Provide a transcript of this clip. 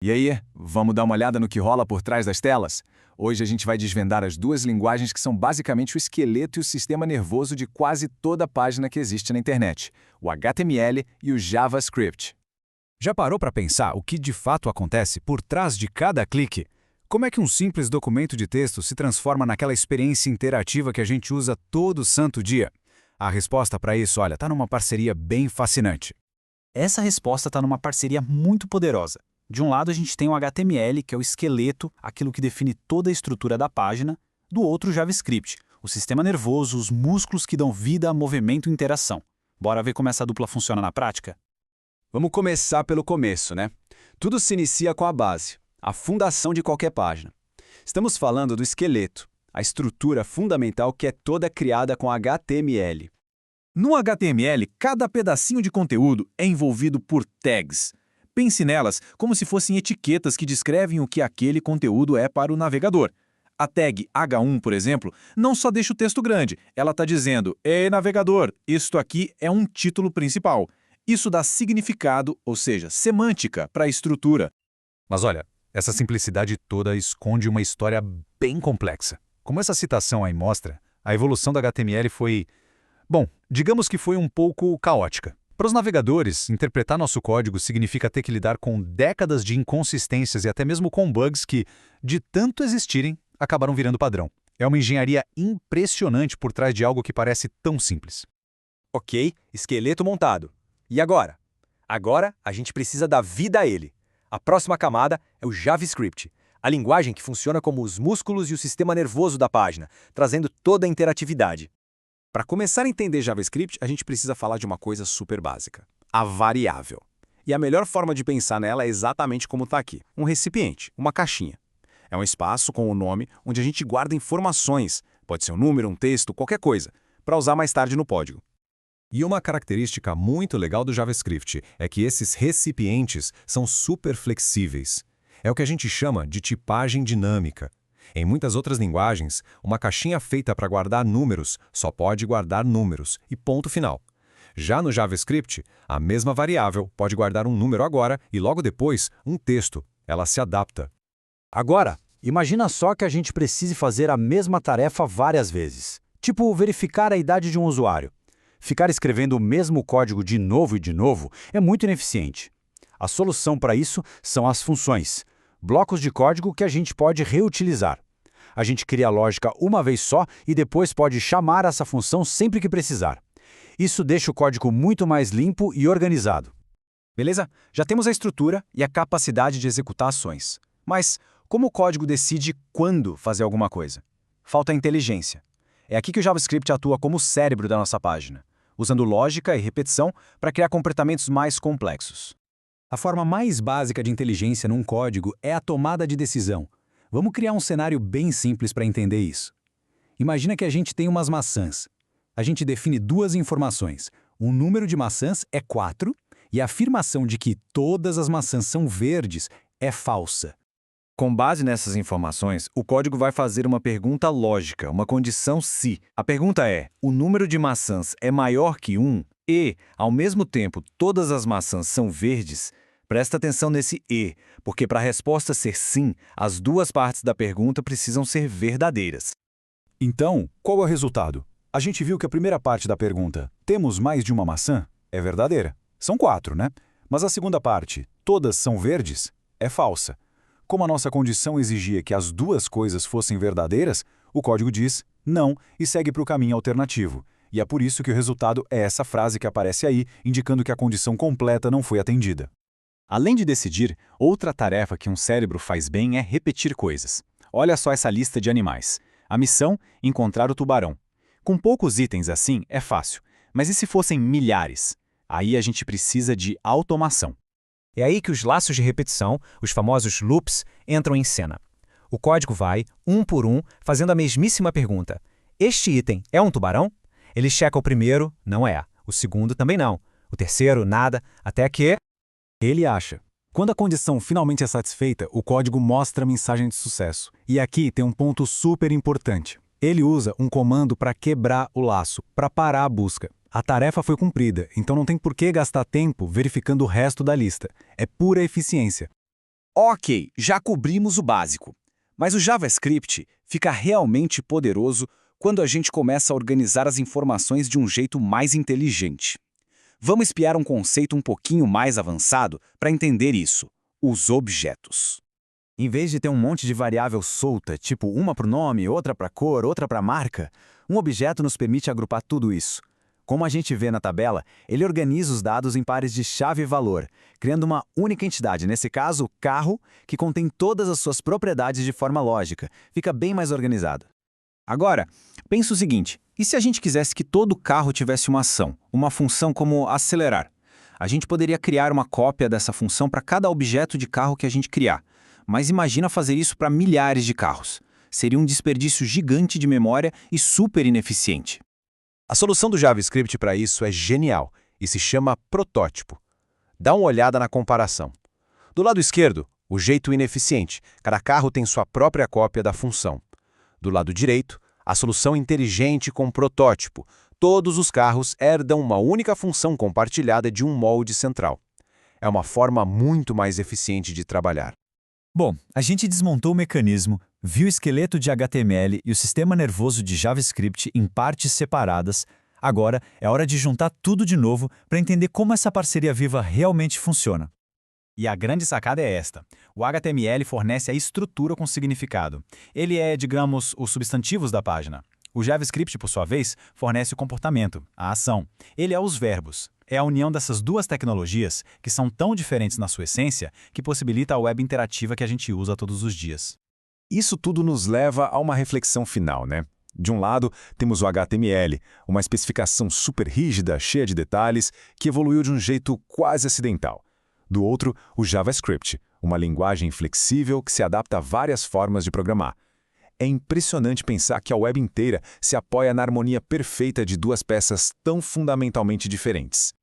E aí, vamos dar uma olhada no que rola por trás das telas? Hoje a gente vai desvendar as duas linguagens que são basicamente o esqueleto e o sistema nervoso de quase toda página que existe na internet, o HTML e o JavaScript. Já parou para pensar o que de fato acontece por trás de cada clique? Como é que um simples documento de texto se transforma naquela experiência interativa que a gente usa todo santo dia? A resposta para isso, olha, está numa parceria bem fascinante. Essa resposta está numa parceria muito poderosa. De um lado, a gente tem o HTML, que é o esqueleto, aquilo que define toda a estrutura da página. Do outro, o JavaScript, o sistema nervoso, os músculos que dão vida a movimento e interação. Bora ver como essa dupla funciona na prática? Vamos começar pelo começo, né? Tudo se inicia com a base, a fundação de qualquer página. Estamos falando do esqueleto, a estrutura fundamental que é toda criada com HTML. No HTML, cada pedacinho de conteúdo é envolvido por tags. Pense nelas como se fossem etiquetas que descrevem o que aquele conteúdo é para o navegador. A tag H1, por exemplo, não só deixa o texto grande, ela está dizendo: "Ei, navegador, isto aqui é um título principal." Isso dá significado, ou seja, semântica, para a estrutura. Mas olha, essa simplicidade toda esconde uma história bem complexa. Como essa citação aí mostra, a evolução do HTML foi, bom, digamos que foi um pouco caótica. Para os navegadores, interpretar nosso código significa ter que lidar com décadas de inconsistências e até mesmo com bugs que, de tanto existirem, acabaram virando padrão. É uma engenharia impressionante por trás de algo que parece tão simples. Ok, esqueleto montado. E agora? Agora a gente precisa dar vida a ele. A próxima camada é o JavaScript, a linguagem que funciona como os músculos e o sistema nervoso da página, trazendo toda a interatividade. Para começar a entender JavaScript, a gente precisa falar de uma coisa super básica, a variável. E a melhor forma de pensar nela é exatamente como está aqui, um recipiente, uma caixinha. É um espaço com o nome onde a gente guarda informações, pode ser um número, um texto, qualquer coisa, para usar mais tarde no código. E uma característica muito legal do JavaScript é que esses recipientes são super flexíveis. É o que a gente chama de tipagem dinâmica. Em muitas outras linguagens, uma caixinha feita para guardar números só pode guardar números e ponto final. Já no JavaScript, a mesma variável pode guardar um número agora e logo depois um texto. Ela se adapta. Agora, imagina só que a gente precise fazer a mesma tarefa várias vezes. Tipo, verificar a idade de um usuário. Ficar escrevendo o mesmo código de novo e de novo é muito ineficiente. A solução para isso são as funções, blocos de código que a gente pode reutilizar. A gente cria a lógica uma vez só e depois pode chamar essa função sempre que precisar. Isso deixa o código muito mais limpo e organizado. Beleza? Já temos a estrutura e a capacidade de executar ações. Mas como o código decide quando fazer alguma coisa? Falta inteligência. É aqui que o JavaScript atua como o cérebro da nossa página, usando lógica e repetição para criar comportamentos mais complexos. A forma mais básica de inteligência num código é a tomada de decisão. Vamos criar um cenário bem simples para entender isso. Imagina que a gente tem umas maçãs. A gente define duas informações. O número de maçãs é 4 e a afirmação de que todas as maçãs são verdes é falsa. Com base nessas informações, o código vai fazer uma pergunta lógica, uma condição se. A pergunta é: o número de maçãs é maior que 1? E, ao mesmo tempo, todas as maçãs são verdes? Presta atenção nesse e, porque para a resposta ser sim, as duas partes da pergunta precisam ser verdadeiras. Então, qual é o resultado? A gente viu que a primeira parte da pergunta, temos mais de uma maçã, é verdadeira. São 4, né? Mas a segunda parte, todas são verdes, é falsa. Como a nossa condição exigia que as duas coisas fossem verdadeiras, o código diz não e segue para o caminho alternativo. E é por isso que o resultado é essa frase que aparece aí, indicando que a condição completa não foi atendida. Além de decidir, outra tarefa que um cérebro faz bem é repetir coisas. Olha só essa lista de animais. A missão: encontrar o tubarão. Com poucos itens assim, é fácil. Mas e se fossem milhares? Aí a gente precisa de automação. É aí que os laços de repetição, os famosos loops, entram em cena. O código vai, um por um, fazendo a mesmíssima pergunta. Este item é um tubarão? Ele checa o primeiro, não é. O segundo também não. O terceiro, nada, até que ele acha. Quando a condição finalmente é satisfeita, o código mostra a mensagem de sucesso. E aqui tem um ponto super importante. Ele usa um comando para quebrar o laço, para parar a busca. A tarefa foi cumprida, então não tem por que gastar tempo verificando o resto da lista. É pura eficiência. Ok, já cobrimos o básico. Mas o JavaScript fica realmente poderoso quando a gente começa a organizar as informações de um jeito mais inteligente. Vamos espiar um conceito um pouquinho mais avançado para entender isso: os objetos. Em vez de ter um monte de variável solta, tipo uma para o nome, outra para a cor, outra para a marca, um objeto nos permite agrupar tudo isso. Como a gente vê na tabela, ele organiza os dados em pares de chave e valor, criando uma única entidade, nesse caso, o carro, que contém todas as suas propriedades de forma lógica. Fica bem mais organizado. Agora, pensa o seguinte: e se a gente quisesse que todo carro tivesse uma ação, uma função como acelerar? A gente poderia criar uma cópia dessa função para cada objeto de carro que a gente criar. Mas imagina fazer isso para milhares de carros. Seria um desperdício gigante de memória e super ineficiente. A solução do JavaScript para isso é genial e se chama protótipo. Dá uma olhada na comparação. Do lado esquerdo, o jeito ineficiente. Cada carro tem sua própria cópia da função. Do lado direito, a solução inteligente com protótipo. Todos os carros herdam uma única função compartilhada de um molde central. É uma forma muito mais eficiente de trabalhar. Bom, a gente desmontou o mecanismo, viu o esqueleto de HTML e o sistema nervoso de JavaScript em partes separadas. Agora é hora de juntar tudo de novo para entender como essa parceria viva realmente funciona. E a grande sacada é esta: o HTML fornece a estrutura com significado. Ele é, digamos, os substantivos da página. O JavaScript, por sua vez, fornece o comportamento, a ação. Ele é os verbos. É a união dessas duas tecnologias, que são tão diferentes na sua essência, que possibilita a web interativa que a gente usa todos os dias. Isso tudo nos leva a uma reflexão final, né? De um lado, temos o HTML, uma especificação super rígida, cheia de detalhes, que evoluiu de um jeito quase acidental. Do outro, o JavaScript, uma linguagem flexível que se adapta a várias formas de programar. É impressionante pensar que a web inteira se apoia na harmonia perfeita de duas peças tão fundamentalmente diferentes.